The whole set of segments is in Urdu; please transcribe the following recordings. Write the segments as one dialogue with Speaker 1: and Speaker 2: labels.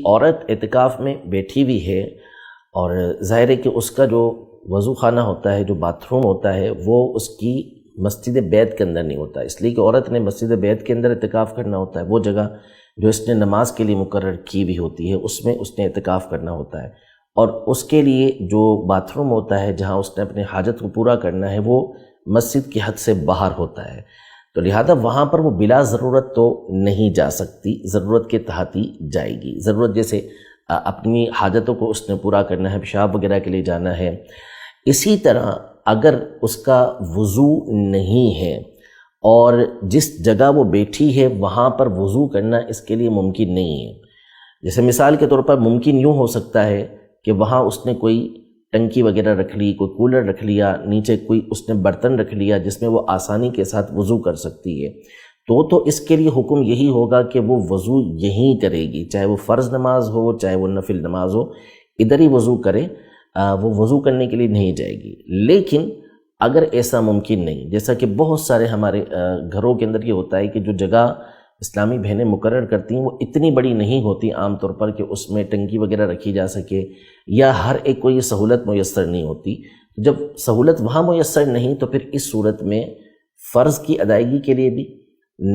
Speaker 1: عورت اعتکاف میں بیٹھی ہوئی ہے اور ظاہر ہے کہ اس کا جو وضو خانہ ہوتا ہے، جو باتھ روم ہوتا ہے، وہ اس کی مسجد بیت کے اندر نہیں ہوتا، اس لیے کہ عورت نے مسجد بیت کے اندر اعتکاف کرنا ہوتا ہے۔ وہ جگہ جو اس نے نماز کے لیے مقرر کی بھی ہوتی ہے، اس میں اس نے اعتکاف کرنا ہوتا ہے، اور اس کے لیے جو باتھ روم ہوتا ہے جہاں اس نے اپنے حاجت کو پورا کرنا ہے، وہ مسجد کی حد سے باہر ہوتا ہے، تو لہذا وہاں پر وہ بلا ضرورت تو نہیں جا سکتی، ضرورت کے تحت ہی جائے گی۔ ضرورت جیسے اپنی حاجتوں کو اس نے پورا کرنا ہے، پیشاب وغیرہ کے لیے جانا ہے۔ اسی طرح اگر اس کا وضو نہیں ہے اور جس جگہ وہ بیٹھی ہے وہاں پر وضو کرنا اس کے لیے ممکن نہیں ہے، جیسے مثال کے طور پر ممکن یوں ہو سکتا ہے کہ وہاں اس نے کوئی ٹنکی وغیرہ رکھ لی، کوئی کولر رکھ لیا، نیچے کوئی اس نے برتن رکھ لیا جس میں وہ آسانی کے ساتھ وضو کر سکتی ہے، تو اس کے لیے حکم یہی ہوگا کہ وہ وضو یہیں کرے گی، چاہے وہ فرض نماز ہو چاہے وہ نفل نماز ہو، ادھر ہی وضو کرے، وہ وضو کرنے کے لیے نہیں جائے گی۔ لیکن اگر ایسا ممکن نہیں، جیسا کہ بہت سارے ہمارے گھروں کے اندر یہ ہوتا ہے کہ جو جگہ اسلامی بہنیں مقرر کرتی ہیں وہ اتنی بڑی نہیں ہوتی عام طور پر کہ اس میں ٹنکی وغیرہ رکھی جا سکے، یا ہر ایک کو یہ سہولت میسر نہیں ہوتی۔ جب سہولت وہاں میسر نہیں تو پھر اس صورت میں فرض کی ادائیگی کے لیے بھی،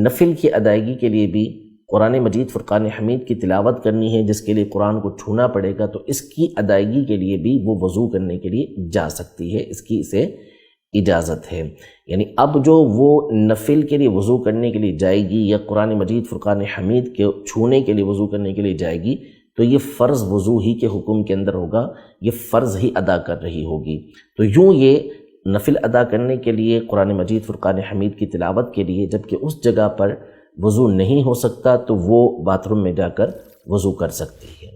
Speaker 1: نفل کی ادائیگی کے لیے بھی قرآن مجید فرقان حمید کی تلاوت کرنی ہے، جس کے لیے قرآن کو چھونا پڑے گا، تو اس کی ادائیگی کے لیے بھی وہ وضو کرنے کے لیے جا سکتی ہے، اس کی اسے اجازت ہے۔ یعنی اب جو وہ نفل کے لیے وضو کرنے کے لیے جائے گی یا قرآن مجید فرقان حمید کے چھونے کے لیے وضو کرنے کے لیے جائے گی، تو یہ فرض وضو ہی کے حکم کے اندر ہوگا، یہ فرض ہی ادا کر رہی ہوگی۔ تو یوں یہ نفل ادا کرنے کے لیے قرآن مجید فرقان حمید کی تلاوت کے لیے، جبکہ اس جگہ پر وضو نہیں ہو سکتا، تو وہ باتھ روم میں جا کر وضو کر سکتی ہے۔